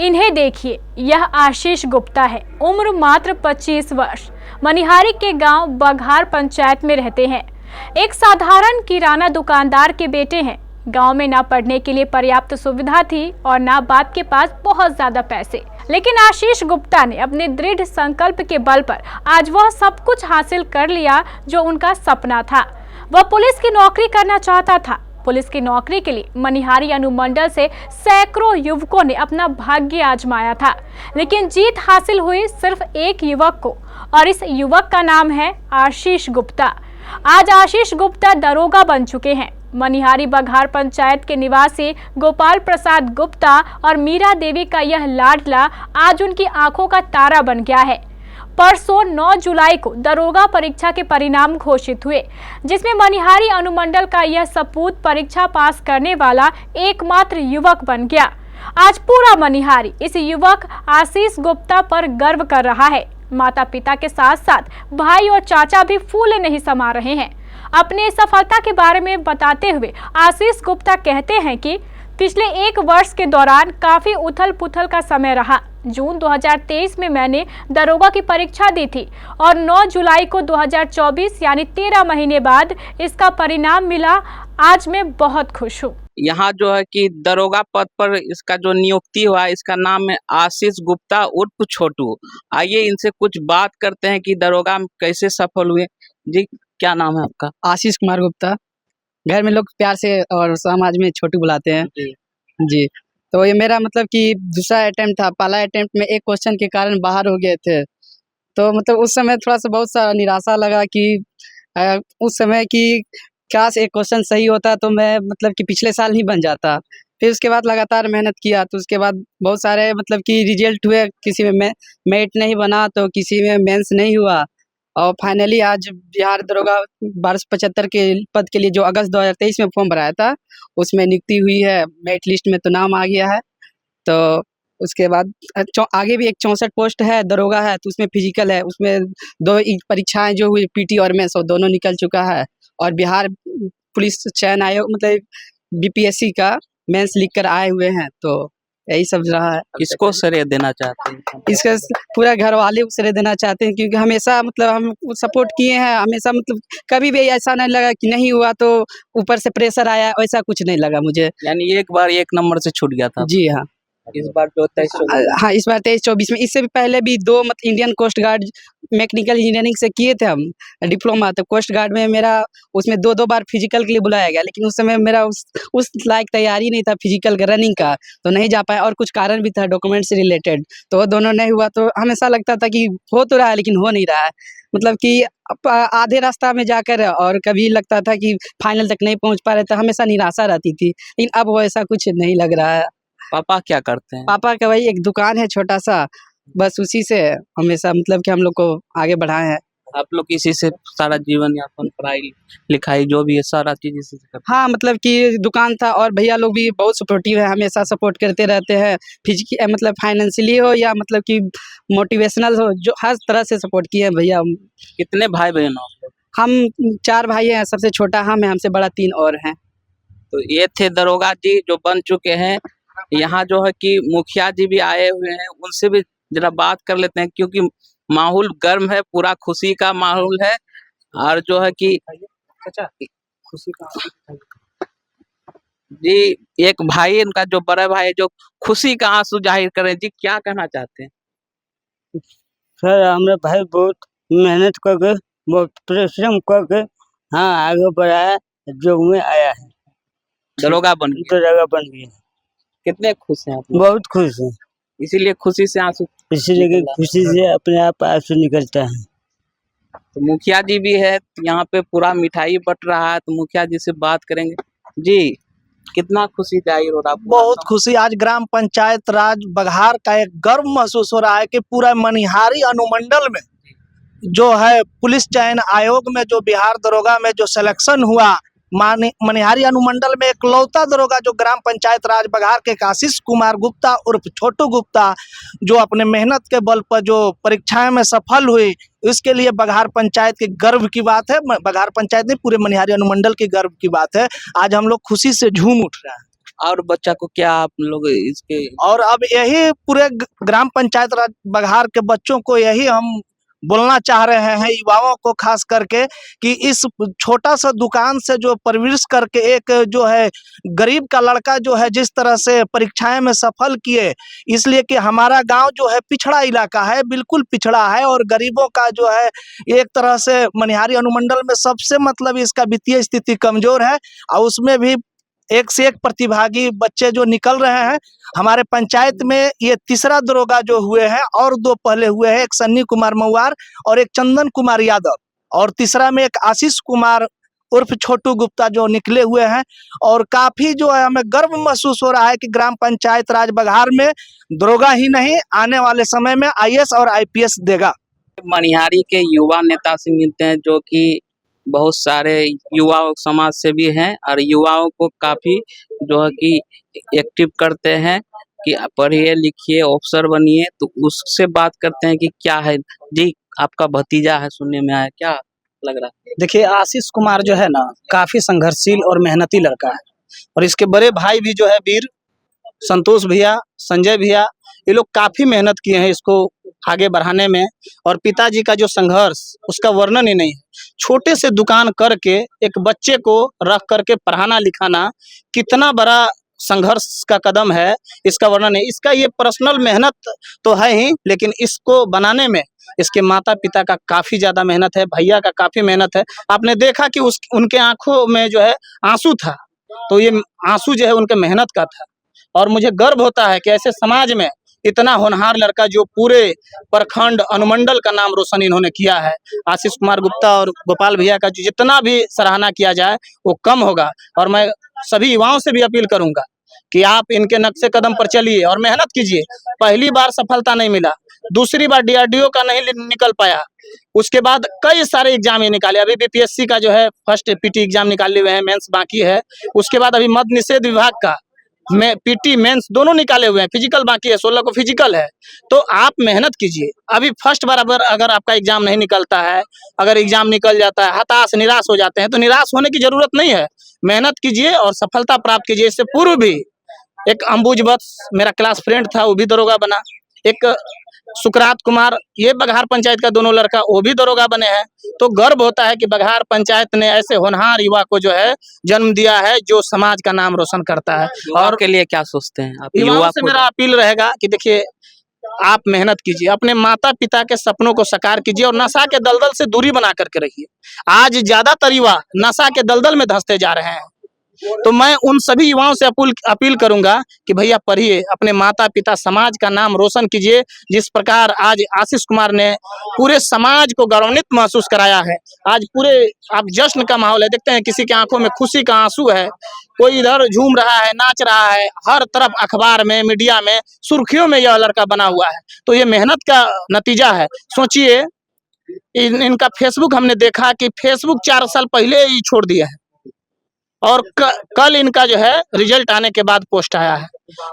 इन्हें देखिए, यह आशीष गुप्ता है। उम्र मात्र 25 वर्ष। मनिहारी के गांव बघार पंचायत में रहते हैं। एक साधारण किराना दुकानदार के बेटे हैं। गांव में ना पढ़ने के लिए पर्याप्त सुविधा थी और ना बाप के पास बहुत ज्यादा पैसे, लेकिन आशीष गुप्ता ने अपने दृढ़ संकल्प के बल पर आज वह सब कुछ हासिल कर लिया जो उनका सपना था। वह पुलिस की नौकरी करना चाहता था। पुलिस की नौकरी के लिए मनिहारी अनुमंडल से सैकड़ों युवकों ने अपना भाग्य आजमाया था, लेकिन जीत हासिल हुई सिर्फ एक युवक को, और इस युवक का नाम है आशीष गुप्ता। आज आशीष गुप्ता दरोगा बन चुके हैं। मनिहारी बघार पंचायत के निवासी गोपाल प्रसाद गुप्ता और मीरा देवी का यह लाडला आज उनकी आंखों का तारा बन गया है। परसों 9 जुलाई को दरोगा परीक्षा के परिणाम घोषित हुए, जिसमें मनिहारी अनुमंडल का यह सपूत परीक्षा पास करने वाला एकमात्र युवक बन गया। आज पूरा मनिहारी इस युवक आशीष गुप्ता पर गर्व कर रहा है। माता पिता के साथ साथ भाई और चाचा भी फूले नहीं समा रहे हैं। अपने इस सफलता के बारे में बताते हुए आशीष गुप्ता कहते हैं कि पिछले 1 वर्ष के दौरान काफी उथल पुथल का समय रहा। जून 2023 में मैंने दरोगा की परीक्षा दी थी और 9 जुलाई को 2024 यानी 13 महीने बाद इसका परिणाम मिला। आज मैं बहुत खुश हूँ। यहाँ जो है कि दरोगा पद पर इसका जो नियुक्ति हुआ, इसका नाम है आशीष गुप्ता उर्फ छोटू। आइए इनसे कुछ बात करते हैं कि दरोगा में कैसे सफल हुए। जी, क्या नाम है आपका? आशीष कुमार गुप्ता। घर में लोग प्यार से और समाज में छोटू बुलाते हैं जी। तो ये मेरा मतलब कि दूसरा अटेम्प्ट था। पहला अटेम्प्ट में एक क्वेश्चन के कारण बाहर हो गए थे, तो मतलब उस समय थोड़ा सा बहुत सा निराशा लगा कि उस समय कि काश एक क्वेश्चन सही होता तो मैं मतलब कि पिछले साल ही बन जाता। फिर उसके बाद लगातार मेहनत किया, तो उसके बाद बहुत सारे मतलब कि रिजल्ट हुए। किसी में मेरिट नहीं बना तो किसी में मेंस नहीं हुआ, और फाइनली आज बिहार दरोगा 1275 के पद के लिए जो अगस्त 2023 में फॉर्म भराया था, उसमें नियुक्ति हुई है। मेरिट लिस्ट में तो नाम आ गया है। तो उसके बाद आगे भी एक 64 पोस्ट है, दरोगा है, तो उसमें फिजिकल है। उसमें 2 परीक्षाएं जो हुई, पीटी और मेंस, दोनों निकल चुका है। और बिहार पुलिस चयन आयोग मतलब बीपीएससी का मेंस लिख कर आए हुए हैं। तो यही सब रहा है। किसको श्रेय देना चाहते हैं? इसका पूरा घर वाले को श्रेय देना चाहते हैं, क्योंकि हमेशा मतलब हम सपोर्ट किए हैं हमेशा। मतलब कभी भी ऐसा नहीं लगा कि नहीं हुआ तो ऊपर से प्रेशर आया, ऐसा कुछ नहीं लगा मुझे। यानी एक बार 1 नंबर से छूट गया था। जी हाँ। इस बार जो 23-24 हाँ, इस बार 23-24 में। इससे भी पहले भी 2 मतलब Indian Coast Guard mechanical engineering से किए थे हम डिप्लोमा। तो कोस्ट गार्ड में मेरा उसमें 2 बार फिजिकल के लिए बुलाया गया, लेकिन उस समय मेरा उस लायक तैयारी नहीं था फिजिकल का, रनिंग का, तो नहीं जा पाया। और कुछ कारण भी था डॉक्यूमेंट से रिलेटेड, तो वो दोनों नहीं हुआ। तो हमेशा लगता था कि हो तो रहा है लेकिन हो नहीं रहा है, मतलब कि आधे रास्ता में जाकर, और कभी लगता था कि फाइनल तक नहीं पहुँच पा रहे, तो हमेशा निराशा रहती थी। लेकिन अब वो ऐसा कुछ नहीं लग रहा है। पापा क्या करते हैं? पापा का वही एक दुकान है छोटा सा, बस उसी से हमेशा मतलब कि हम लोग को आगे बढ़ाए हैं। आप लोग इसी से सारा जीवन यापन, पढ़ाई लिखाई जो भी है सारा चीज इसी से करते हैं? हाँ, मतलब कि दुकान था, और भैया लोग भी बहुत सपोर्टिव है, हमेशा सपोर्ट करते रहते हैं। मतलब फाइनेंशियली हो या मतलब कि मोटिवेशनल हो, जो हर तरह से सपोर्ट किए हैं भैया। कितने भाई बहन हो आप लोग? हम 4 भाई हैं, सबसे छोटा हम है, हमसे बड़ा 3 और हैं। तो ये थे दरोगा जी जो बन चुके हैं। यहाँ जो है कि मुखिया जी भी आए हुए हैं, उनसे भी जरा बात कर लेते हैं, क्योंकि माहौल गर्म है, पूरा खुशी का माहौल है। और जो है कि खुशी का जी, एक भाई इनका जो बड़ा भाई है, जो खुशी का आंसू जाहिर करें। जी, क्या कहना चाहते हैं? सर, हमारे भाई बहुत मेहनत करके, बहुत परिश्रम करके हाँ आगे बढ़ा है, जो में आया है, दरोगा बन गए। दरोगा बन गया। कितने खुश हैं आप लोग? बहुत खुश है, इसीलिए खुशी से आंसू, इसीलिए खुशी से अपने आप आंसू निकलता है। तो मुखिया जी भी है, तो यहाँ पे पूरा मिठाई बट रहा है, तो मुखिया जी से बात करेंगे। जी, कितना खुशी जाहिर हो रहा है? बहुत खुशी। आज ग्राम पंचायत राज बघार का एक गर्व महसूस हो रहा है कि पूरा मनिहारी अनुमंडल में जो है पुलिस चयन आयोग में जो बिहार दरोगा में जो सिलेक्शन हुआ, मनिहारी अनुमंडल में इकलौता दरोगा जो ग्राम पंचायत राज बघार के आशीष कुमार गुप्ता उर्फ छोटू गुप्ता, जो अपने मेहनत के बल पर जो परीक्षाएं में सफल हुई, इसके लिए बघार पंचायत के गर्व की बात है। बघार पंचायत नहीं, पूरे मनिहारी अनुमंडल के गर्व की बात है। आज हम लोग खुशी से झूम उठ रहे हैं। और बच्चा को क्या आप लोग इसके और अब यही पूरे ग्राम पंचायत राज बघार के बच्चों को यही हम बोलना चाह रहे हैं, युवाओं को खास करके, कि इस छोटा सा दुकान से जो परवरिश करके एक जो है गरीब का लड़का जो है जिस तरह से परीक्षाएं में सफल किए, इसलिए कि हमारा गांव जो है पिछड़ा इलाका है, बिल्कुल पिछड़ा है, और गरीबों का जो है एक तरह से मनिहारी अनुमंडल में सबसे मतलब इसका वित्तीय स्थिति कमजोर है, और उसमें भी एक से एक प्रतिभागी बच्चे जो निकल रहे हैं। हमारे पंचायत में ये तीसरा दरोगा जो हुए हैं, और 2 पहले हुए हैं, एक सन्नी कुमार मवार और एक चंदन कुमार यादव, और तीसरा में एक आशीष कुमार उर्फ छोटू गुप्ता जो निकले हुए हैं। और काफी जो है हमें गर्व महसूस हो रहा है कि ग्राम पंचायत राज बघार में दरोगा ही नहीं, आने वाले समय में IAS और IPS देगा। मनिहारी के युवा नेता से मिलते हैं, जो कि बहुत सारे युवा समाज से भी हैं और युवाओं को काफी जो है कि एक्टिव करते हैं कि पढ़िए लिखिए अफसर बनिए। तो उससे बात करते हैं कि क्या है जी, आपका भतीजा है सुनने में आया, क्या लग रहा है? देखिए, आशीष कुमार जो है ना, काफी संघर्षशील और मेहनती लड़का है, और इसके बड़े भाई भी जो है वीर संतोष भैया, संजय भैया, ये लोग काफी मेहनत किए हैं इसको आगे बढ़ाने में। और पिताजी का जो संघर्ष, उसका वर्णन ही नहीं है। छोटे से दुकान करके एक बच्चे को रख करके पढ़ाना लिखाना कितना बड़ा संघर्ष का कदम है, इसका वर्णन है। इसका ये पर्सनल मेहनत तो है ही, लेकिन इसको बनाने में इसके माता पिता का काफी ज्यादा मेहनत है, भैया का काफी मेहनत है। आपने देखा कि उनके आंखों में जो है आंसू था, तो ये आंसू जो है उनके मेहनत का था। और मुझे गर्व होता है कि ऐसे समाज में इतना होनहार लड़का, जो पूरे प्रखंड अनुमंडल का नाम रोशन इन्होंने किया है। आशीष कुमार गुप्ता और गोपाल भैया का जितना भी सराहना किया जाए वो कम होगा। और मैं सभी युवाओं से भी अपील करूंगा कि आप इनके नक्शे कदम पर चलिए और मेहनत कीजिए। पहली बार सफलता नहीं मिला, दूसरी बार DRDO का नहीं निकल पाया, उसके बाद कई सारे एग्जाम ये निकाले। अभी BPSC का जो है फर्स्ट PT एग्जाम निकाले हुए हैं, मेंस बाकी है। उसके बाद अभी मद्य निषेध विभाग का PT मेंस दोनों निकाले हुए हैं, फिजिकल बाकी है, 16 को फिजिकल है। तो आप मेहनत कीजिए। अभी फर्स्ट बार अगर आपका एग्जाम नहीं निकलता है, अगर एग्जाम निकल जाता है, हताश निराश हो जाते हैं, तो निराश होने की जरूरत नहीं है। मेहनत कीजिए और सफलता प्राप्त कीजिए। इससे पूर्व भी एक अंबुज वत्स मेरा क्लास फ्रेंड था, वो भी दरोगा बना। एक सुकरात कुमार, ये बघार पंचायत का दोनों लड़का, वो भी दरोगा बने हैं। तो गर्व होता है कि बघार पंचायत ने ऐसे होनहार युवा को जो है जन्म दिया है, जो समाज का नाम रोशन करता है। और के लिए क्या सोचते हैं आप? युवाओं से मेरा अपील रहेगा कि देखिए, आप मेहनत कीजिए, अपने माता पिता के सपनों को साकार कीजिए और नशा के दलदल से दूरी बना करके रखिए। आज ज्यादातर युवा नशा के दलदल में धंसते जा रहे हैं। तो मैं उन सभी युवाओं से अपील करूंगा कि भैया पढ़िए, अपने माता पिता समाज का नाम रोशन कीजिए। जिस प्रकार आज आशीष कुमार ने पूरे समाज को गौरवान्वित महसूस कराया है। आज पूरे आप जश्न का माहौल है, देखते हैं किसी की आंखों में खुशी का आंसू है, कोई इधर झूम रहा है, नाच रहा है, हर तरफ अखबार में, मीडिया में, सुर्खियों में यह लड़का बना हुआ है। तो ये मेहनत का नतीजा है। सोचिए, इनका फेसबुक हमने देखा कि फेसबुक 4 साल पहले ही छोड़ दिया है, और कल इनका जो है रिजल्ट आने के बाद पोस्ट आया है।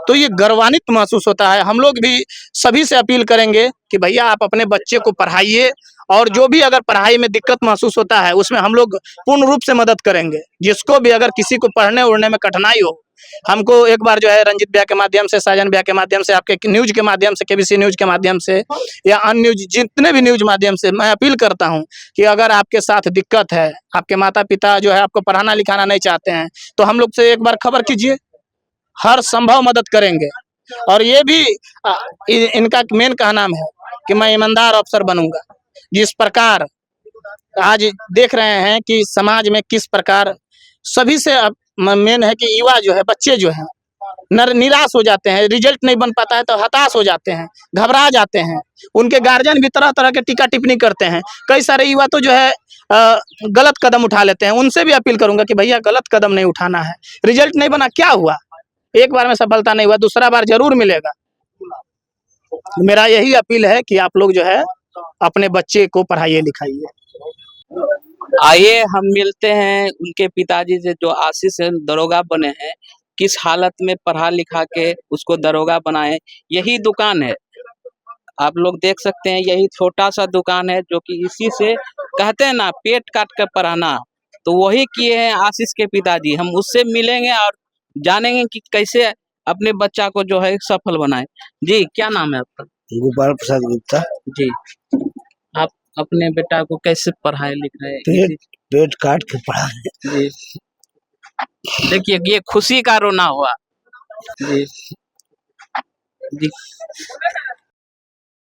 तो ये गर्वान्वित महसूस होता है। हम लोग भी सभी से अपील करेंगे कि भैया आप अपने बच्चे को पढ़ाइए, और जो भी अगर पढ़ाई में दिक्कत महसूस होता है उसमें हम लोग पूर्ण रूप से मदद करेंगे। जिसको भी अगर किसी को पढ़ने उड़ने में कठिनाई हो, हमको एक बार जो है रंजित भैया के माध्यम से, साजन भैया के माध्यम से, आपके न्यूज के माध्यम से, KBC न्यूज के माध्यम से, या अन्य न्यूज, जितने भी न्यूज माध्यम से मैं अपील करता हूं कि अगर आपके साथ दिक्कत है, आपके माता पिता जो है आपको पढ़ाना लिखाना नहीं चाहते हैं, तो हम लोग से एक बार खबर कीजिए, हर संभव मदद करेंगे। और ये भी इनका मेन कहना है कि मैं ईमानदार अफसर बनूंगा। जिस प्रकार आज देख रहे हैं कि समाज में किस प्रकार सभी से मेन है कि युवा जो है, बच्चे जो हैं निराश हो जाते हैं, रिजल्ट नहीं बन पाता है तो हताश हो जाते हैं, घबरा जाते हैं। उनके गार्जियन भी तरह तरह के टीका टिप्पणी करते हैं। कई सारे युवा तो जो है गलत कदम उठा लेते हैं। उनसे भी अपील करूंगा कि भैया गलत कदम नहीं उठाना है। रिजल्ट नहीं बना, क्या हुआ, एक बार में सफलता नहीं हुआ, दूसरा बार जरूर मिलेगा। मेरा यही अपील है कि आप लोग जो है अपने बच्चे को पढ़ाइए लिखाइए। आइए हम मिलते हैं उनके पिताजी से, जो आशीष दरोगा बने हैं। किस हालत में पढ़ा लिखा के उसको दरोगा बनाए। यही दुकान है, आप लोग देख सकते हैं, यही छोटा सा दुकान है, जो कि इसी से कहते हैं ना पेट काट कर पढ़ाना, तो वही किए हैं आशीष के पिताजी। हम उससे मिलेंगे और जानेंगे कि कैसे अपने बच्चा को जो है सफल बनाए। जी, क्या नाम है आपका? गोपाल प्रसाद गुप्ता। जी, आप अपने बेटा को कैसे पढ़ाए लिखाए? पेट काट के पढ़ा। जी, देखिए ये खुशी का रोना हुआ। जी जी,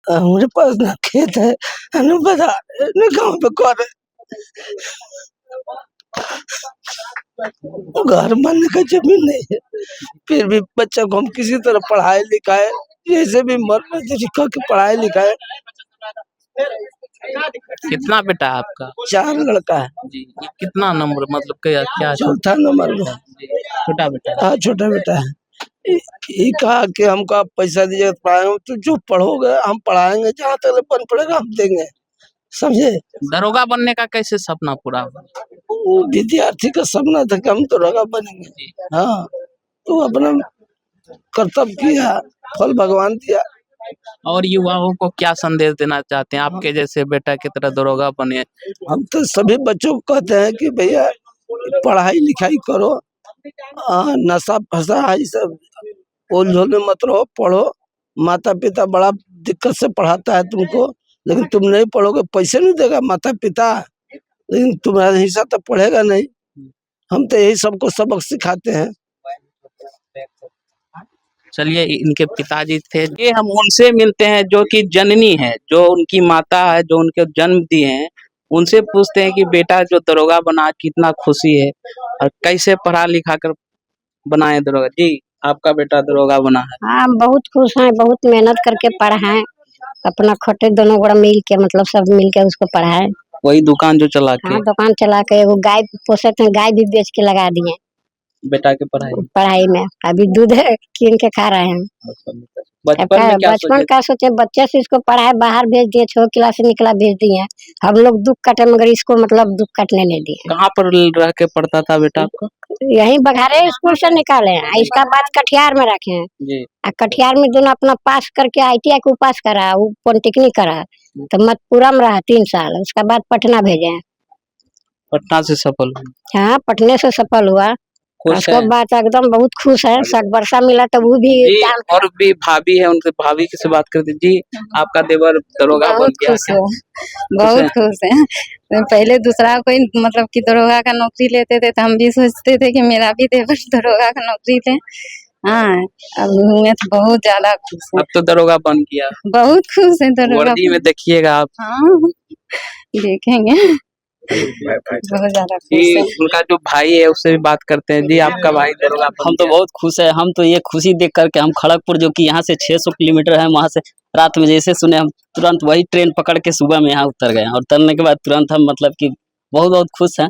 हमारे पास ना खेत है न बाजार है न गाँव पे घर है। घर बनने का जमीन नहीं है, फिर भी बच्चा को हम किसी तरह पढ़ाए लिखाए, जैसे भी मरना तरीका के पढ़ाए लिखाए। कितना बेटा है आपका? 4 लड़का है। जी, ये कितना नंबर मतलब क्या चौथा नंबर में। छोटा बेटा है? हाँ, छोटा बेटा है। ये कहा कि हमको आप पैसा दीजिएगा तो पढ़ाएंगे, तो जो पढ़ोगे हम पढ़ाएंगे, जहाँ तक बन पड़ेगा हम देंगे, समझे। दरोगा बनने का कैसे सपना पूरा हुआ? वो विद्यार्थी का सपना था कि हम दरोगा बनेंगे। हाँ, तो अपना कर्तव्य किया, फल भगवान दिया। और युवाओं को क्या संदेश देना चाहते हैं आपके जैसे बेटा की तरह दरोगा बने? हम तो सभी बच्चों को कहते हैं कि भैया पढ़ाई लिखाई करो, नशा फसा ये सब ओल-झोल में मत रहो, पढ़ो। माता पिता बड़ा दिक्कत से पढ़ाता है तुमको, लेकिन तुम नहीं पढ़ोगे, पैसे नहीं देगा माता पिता, लेकिन तुम्हारा हिस्सा तो पढ़ेगा नहीं। हम तो यही सबको सबक सिखाते हैं। चलिए, इनके पिताजी थे, ये हम उनसे मिलते हैं जो कि जननी है, जो उनकी माता है, जो उनके जन्म दिए हैं। उनसे पूछते हैं कि बेटा जो दरोगा बना कितना खुशी है और कैसे पढ़ा लिखा कर बनाए दरोगा। जी, आपका बेटा दरोगा बना है? हाँ, बहुत खुश हैं, बहुत मेहनत करके पढ़ाएं, अपना खटे दोनों गोड़ा मिल के, मतलब सब मिल के उसको पढ़ाएं। वही दुकान जो चला के? हाँ, दुकान चला के एगो गाय पोसे थे, गाय भी बेच के लगा दिए बेटा के पढ़ाई में। अभी दूध कीन के खा रहे हैं। बचपन का सोचे बच्चे से इसको पढ़ाए, बाहर भेज दिए, 6 क्लास से निकला भेज दिए। हम लोग दुख काटे मगर इसको मतलब दुख काटने नहीं दिए। कहाँ पर रह के पढ़ता था बेटा आपका? यही बघारे स्कूल से निकाले हैं, इसका बाद कटिहार में रखे हैं। जी, कटिहार में दोनों अपना पास करके ITI को पास करा, वो पॉलिटेक्निक करा, तो मधुपुरा में रहा 3 साल। उसके बाद पटना भेजे। पटना से सफल हुआ? हाँ, पटने से सफल हुआ। उसके बाद एकदम बहुत खुश है। 60 वर्षा मिला तो वो भी जी, और भी भाभी है, उनके भाभी से बात करते। जी, आपका देवर दरोगा बन गया क्या? बहुत खुश है। पहले दूसरा कोई मतलब कि दरोगा का नौकरी लेते थे तो हम भी सोचते थे कि मेरा भी देवर दरोगा का नौकरी ले। हाँ, अब मैं तो बहुत ज्यादा खुश हूँ। अब तो दरोगा बन गया, बहुत खुश है दरोगा। वर्दी में देखिएगा आप। हाँ, देखेंगे। बहुत ज्यादा खुश जी, है। उनका जो भाई है उससे भी बात करते हैं। जी, आपका भाई दरोगा बन हम तो बहुत खुश है। हम तो ये खुशी देख करके हम खड़गपुर जो कि यहाँ से 600 किलोमीटर है, वहाँ से रात में जैसे सुने हम तुरंत वही ट्रेन पकड़ के सुबह में यहाँ उतर गए, और उतरने के बाद तुरंत हम मतलब कि बहुत बहुत खुश हैं।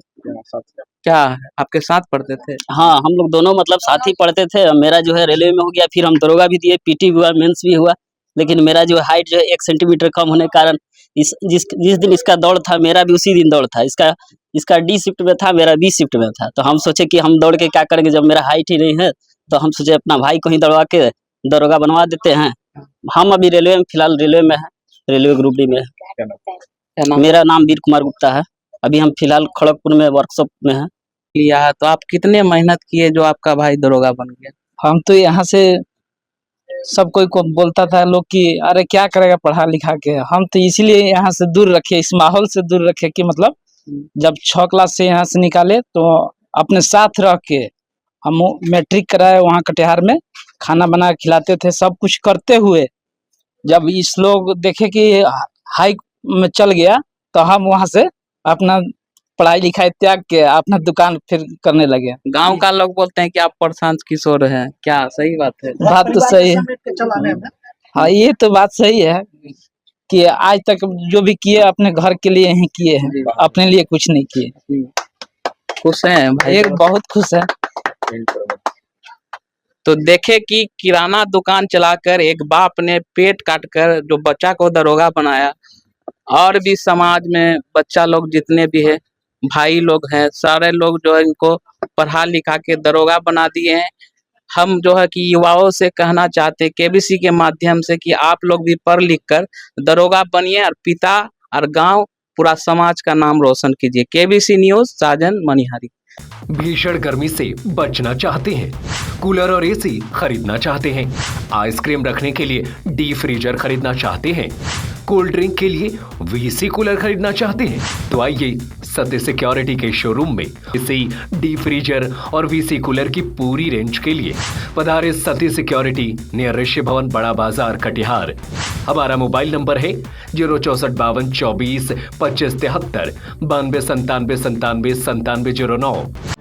क्या आपके साथ पढ़ते थे? हाँ, हम लोग दोनों मतलब साथ ही पढ़ते थे। मेरा जो है रेलवे में हो गया, फिर हम दरोगा भी दिए, PT भी हुआ, मेंस भी हुआ, लेकिन मेरा जो हाइट जो है 1 सेंटीमीटर कम होने के कारण जिस दिन इसका दौड़ था, मेरा भी उसी दिन दौड़ था। इसका D शिफ्ट में था, मेरा B शिफ्ट में था। तो हम सोचे कि हम दौड़ के क्या करेंगे जब मेरा हाइट ही नहीं है, तो हम सोचे अपना भाई को ही दौड़वा के दरोगा बनवा देते हैं। हम अभी रेलवे में, फिलहाल रेलवे में है, रेलवे ग्रुप D में है। मेरा नाम वीर कुमार गुप्ता है। अभी हम फिलहाल खड़गपुर में वर्कशॉप में है। लिया है तो आप कितने मेहनत किए जो आपका भाई दरोगा बन गया? हम तो यहाँ से सब कोई को बोलता था लोग कि अरे क्या करेगा पढ़ा लिखा के, हम तो इसीलिए यहाँ से दूर रखे, इस माहौल से दूर रखे कि मतलब जब 6 क्लास से यहाँ से निकाले तो अपने साथ रह के हम मैट्रिक कराए, वहाँ कटिहार में खाना बना के खिलाते थे, सब कुछ करते हुए जब इस लोग देखे कि हाई में चल गया तो हम वहाँ से अपना पढ़ाई लिखाई त्याग के अपना दुकान फिर करने लगे। गांव का लोग बोलते हैं कि आप प्रशांत किशोर हैं, क्या सही बात है? बात तो सही है। हाँ, ये तो बात सही है कि आज तक जो भी किए अपने घर के लिए ही किए हैं, अपने लिए कुछ नहीं किए। खुश हैं भाई? एक बहुत खुश है। तो देखे कि किराना दुकान चलाकर एक बाप ने पेट काटकर जो बच्चा को दरोगा बनाया, और भी समाज में बच्चा लोग जितने भी है, भाई लोग हैं, सारे लोग जो है इनको पढ़ा लिखा के दरोगा बना दिए हैं। हम जो है कि युवाओं से कहना चाहते हैं KBC के माध्यम से कि आप लोग भी पढ़ लिख कर दरोगा बनिए और पिता और गांव पूरा समाज का नाम रोशन कीजिए। KBC न्यूज़, साजन मनिहारी। भीषण गर्मी से बचना चाहते हैं, कूलर और एसी खरीदना चाहते हैं, आइसक्रीम रखने के लिए डीप फ्रीजर खरीदना चाहते हैं, कोल्ड ड्रिंक के लिए वीसी कूलर खरीदना चाहते हैं, तो आइए सत्य सिक्योरिटी के शोरूम में इसी डीप फ्रीजर और वीसी कूलर की पूरी रेंज के लिए पधारे सत्य सिक्योरिटी नियर ऋषि भवन, बड़ा बाजार, कटिहार। हमारा मोबाइल नंबर है 06452242573 9297979709।